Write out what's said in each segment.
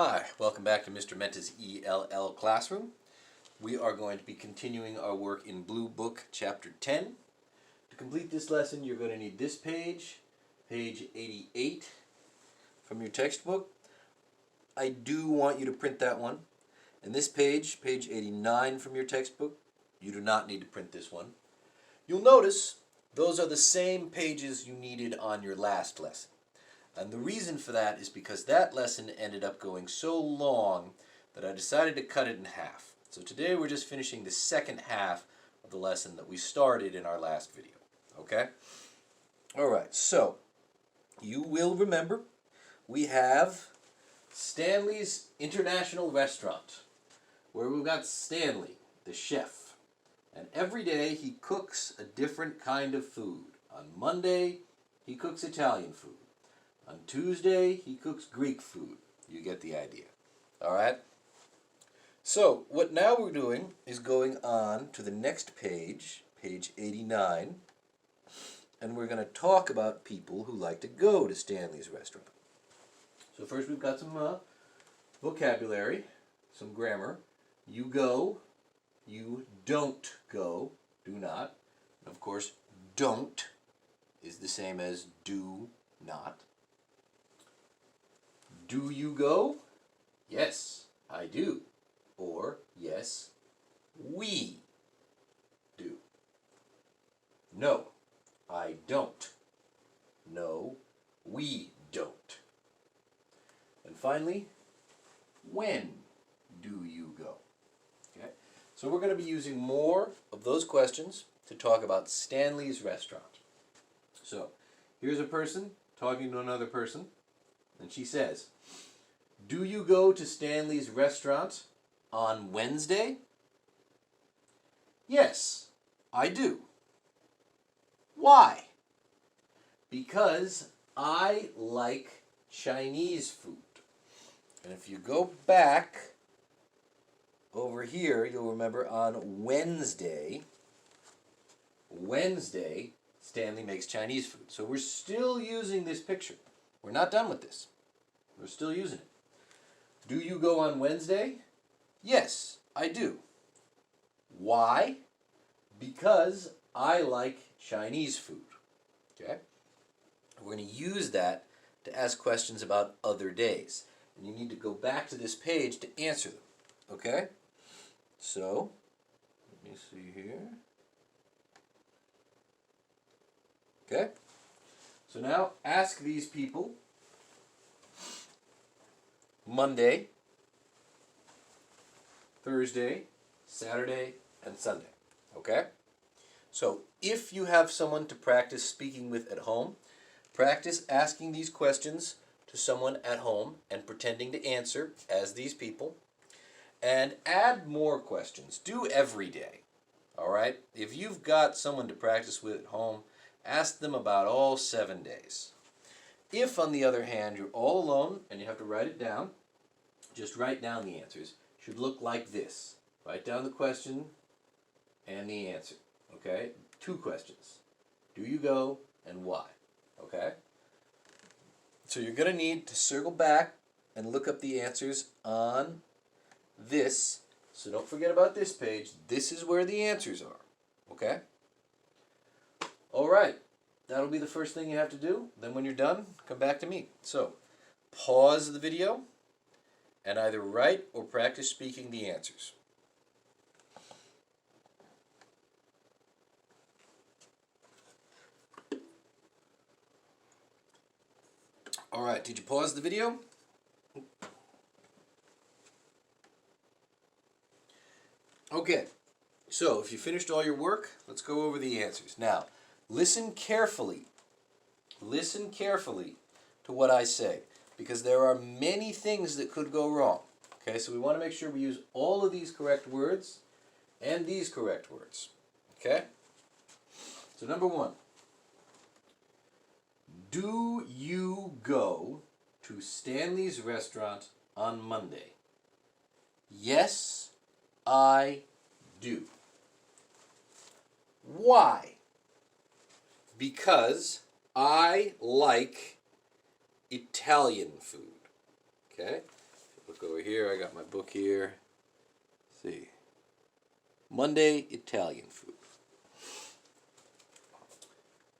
Hi, welcome back to Mr. Menta's ELL classroom. We are going to be continuing our work in Blue Book Chapter 10. To complete this lesson, you're going to need this page, page 88 from your textbook. I do want you to print that one. And this page, page 89 from your textbook, you do not need to print this one. You'll notice those are the same pages you needed on your last lesson. And the reason for that is because that lesson ended up going so long that I decided to cut it in half. So today we're just finishing the second half of the lesson that we started in our last video. Okay? Alright, so you will remember we have Stanley's International Restaurant, where we've got Stanley, the chef. And every day he cooks a different kind of food. On Monday, he cooks Italian food. On Tuesday, he cooks Greek food. You get the idea. Alright? So, what now we're doing is going on to the next page, page 89, and we're going to talk about people who like to go to Stanley's restaurant. So first we've got some vocabulary, some grammar. You go, you don't go, do not. And of course, don't is the same as do not. Do you go? Yes, I do. Or, yes, we do. No, I don't. No, we don't. And finally, when do you go? Okay? So we're going to be using more of those questions to talk about Stanley's restaurant. So, here's a person talking to another person, and she says, "Do you go to Stanley's restaurant on Wednesday?" "Yes, I do." "Why?" "Because I like Chinese food." And if you go back over here, you'll remember on Wednesday, Stanley makes Chinese food. So we're still using this picture. We're not done with this. We're still using it. Do you go on Wednesday? Yes, I do. Why? Because I like Chinese food. Okay? We're going to use that to ask questions about other days. And you need to go back to this page to answer them. Okay? So, let me see here. Okay? So now ask these people Monday, Thursday, Saturday, and Sunday. Okay? So if you have someone to practice speaking with at home, practice asking these questions to someone at home and pretending to answer as these people. And add more questions. Do every day. Alright? If you've got someone to practice with at home, ask them about all 7 days. If, on the other hand, you're all alone and you have to write it down, just write down the answers. It should look like this. Write down the question and the answer. Okay? 2 questions. Do you go and why? Okay? So you're going to need to circle back and look up the answers on this. So don't forget about this page. This is where the answers are. Okay? Alright. That'll be the first thing you have to do. Then when you're done, come back to me. So, pause the video and either write or practice speaking the answers. Alright, did you pause the video? Okay, so if you finished all your work, let's go over the answers. Now, listen carefully. Listen carefully to what I say, because there are many things that could go wrong. Okay, so we want to make sure we use all of these correct words and these correct words. Okay? So number 1. Do you go to Stanley's restaurant on Monday? Yes, I do. Why? Because I like Italian food. Okay? Look here. I got my book here. Let's see. Monday, Italian food.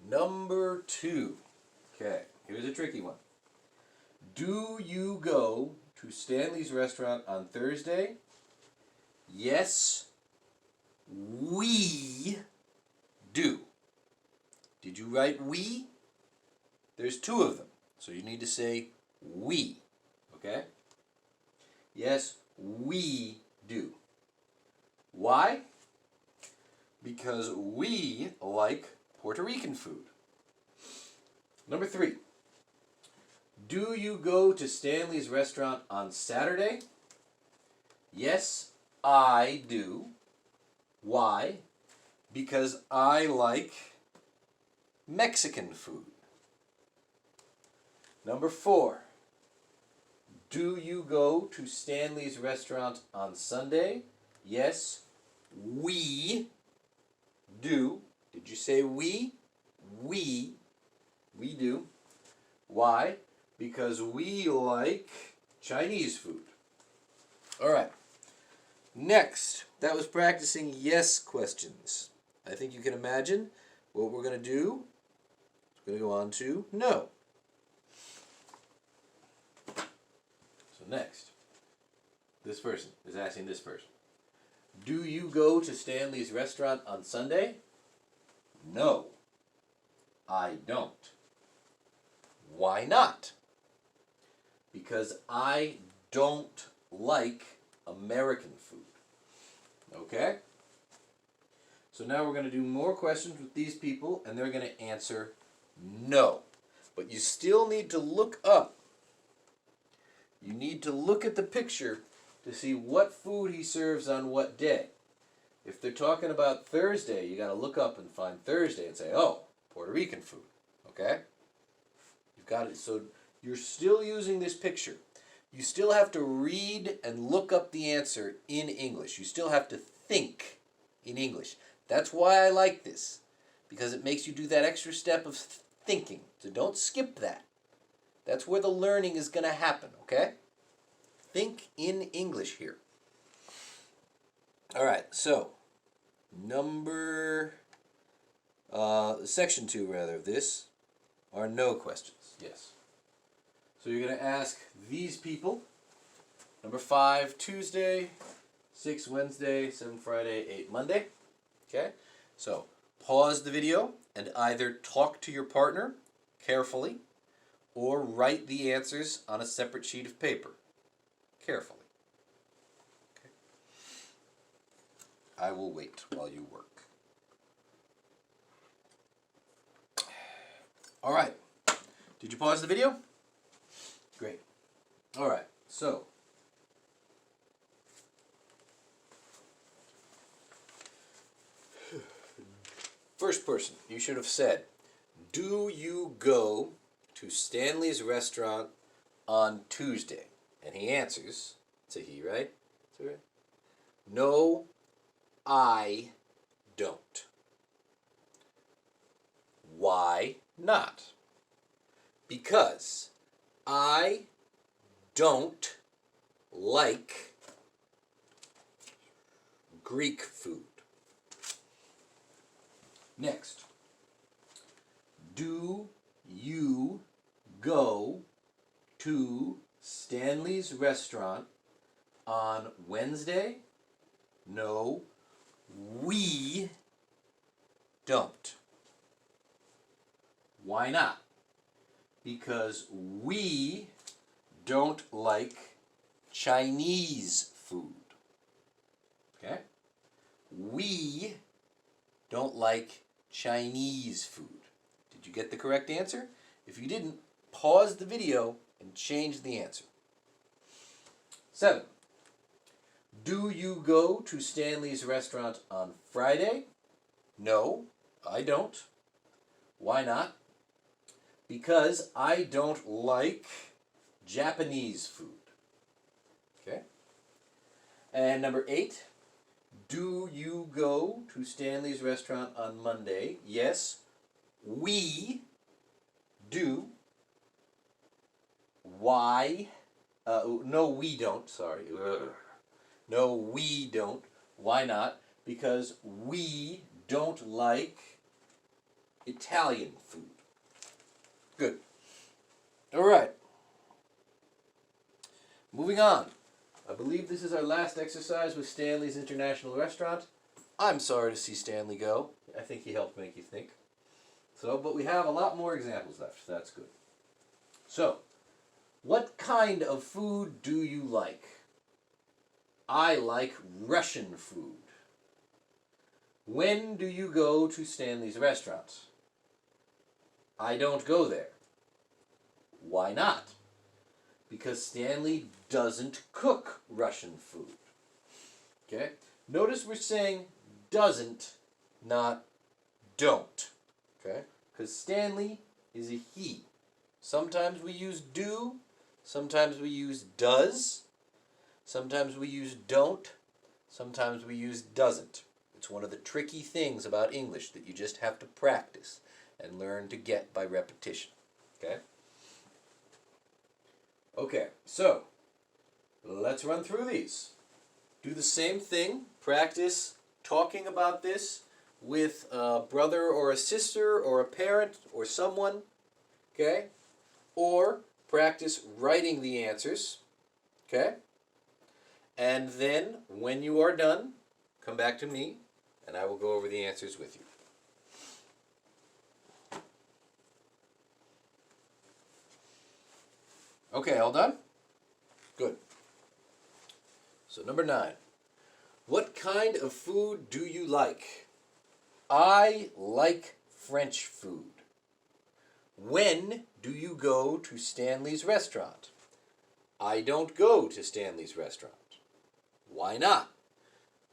Number 2. Okay, here's a tricky one. Do you go to Stanley's restaurant on Thursday? Yes, we do. Did you write we? There's 2 of them, so you need to say we. Okay? Yes, we do. Why? Because we like Puerto Rican food. Number 3. Do you go to Stanley's restaurant on Saturday? Yes, I do. Why? Because I like Mexican food. Number 4. Do you go to Stanley's restaurant on Sunday? Yes, we do. Did you say we? We do. Why? Because we like Chinese food. All right. Next, that was practicing yes questions. I think you can imagine what we're going to do. We're going to go on to no. So next, this person is asking this person. Do you go to Stanley's restaurant on Sunday? No, I don't. Why not? Because I don't like American food. Okay? So now we're going to do more questions with these people, and they're going to answer no. But you still need to look up. You need to look at the picture to see what food he serves on what day. If they're talking about Thursday, you got to look up and find Thursday and say, oh, Puerto Rican food. Okay? You've got it. So you're still using this picture. You still have to read and look up the answer in English. You still have to think in English. That's why I like this, because it makes you do that extra step of thinking. So don't skip that. That's where the learning is going to happen, okay? Think in English here. All right, so section 2 rather of this are no questions. Yes. So you're going to ask these people. Number 5, Tuesday. 6, Wednesday. 7, Friday. 8, Monday. Okay? So pause the video and either talk to your partner carefully or write the answers on a separate sheet of paper carefully. Okay? I will wait while you work. All right. Did you pause the video? Great. All right. So, first person, you should have said, do you go to Stanley's restaurant on Tuesday? And he answers, it's a he, right? It's right. No, I don't. Why not? Because I don't like Greek food. Next, do you go to Stanley's restaurant on Wednesday? No, we don't. Why not? Because we don't like Chinese food. Okay? We don't like Chinese food. Did you get the correct answer? If you didn't, pause the video and change the answer. 7. Do you go to Stanley's restaurant on Friday? No, I don't. Why not? Because I don't like Japanese food. Okay? And number 8. Do you go to Stanley's restaurant on Monday? Yes, we do. Why No, we don't. Sorry. Ugh. No, we don't. Why not? Because we don't like Italian food. Good. All right. Moving on. I believe this is our last exercise with Stanley's International Restaurant. I'm sorry to see Stanley go. I think he helped make you think. But we have a lot more examples left. That's good. So, what kind of food do you like? I like Russian food. When do you go to Stanley's restaurant? I don't go there. Why not? Because Stanley doesn't cook Russian food. Okay? Notice we're saying doesn't, not don't. Okay? Because Stanley is a he. Sometimes we use do, sometimes we use does, sometimes we use don't, sometimes we use doesn't. It's one of the tricky things about English that you just have to practice and learn to get by repetition. Okay? Okay, so let's run through these. Do the same thing. Practice talking about this with a brother or a sister or a parent or someone. Okay? Or practice writing the answers. Okay? And then, when you are done, come back to me and I will go over the answers with you. Okay, all done? Good. So number 9. What kind of food do you like? I like French food. When do you go to Stanley's restaurant? I don't go to Stanley's restaurant. Why not?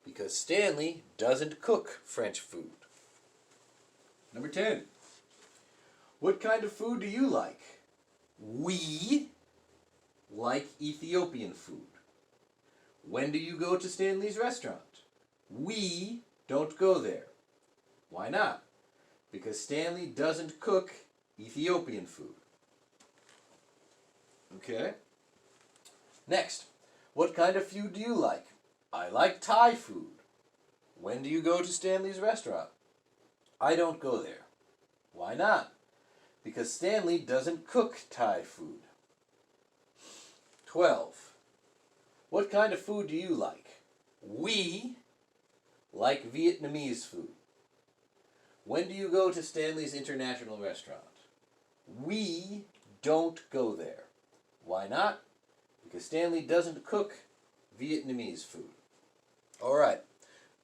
Because Stanley doesn't cook French food. Number 10. What kind of food do you like? We like Ethiopian food. When do you go to Stanley's restaurant? We don't go there. Why not? Because Stanley doesn't cook Ethiopian food. Okay? Next, what kind of food do you like? I like Thai food. When do you go to Stanley's restaurant? I don't go there. Why not? Because Stanley doesn't cook Thai food. 12. What kind of food do you like? We like Vietnamese food. When do you go to Stanley's International Restaurant? We don't go there. Why not? Because Stanley doesn't cook Vietnamese food. All right,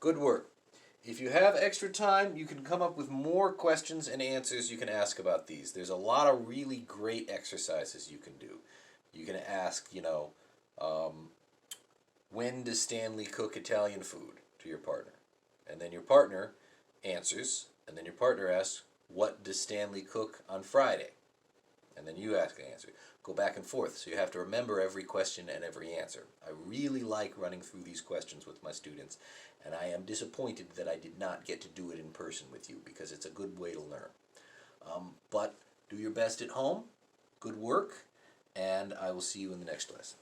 good work. If you have extra time, you can come up with more questions and answers you can ask about these. There's a lot of really great exercises you can do. You can ask, when does Stanley cook Italian food to your partner? And then your partner answers, and then your partner asks, what does Stanley cook on Friday? And then you ask an answer. Go back and forth, so you have to remember every question and every answer. I really like running through these questions with my students, and I am disappointed that I did not get to do it in person with you, because it's a good way to learn. But do your best at home, good work, and I will see you in the next lesson.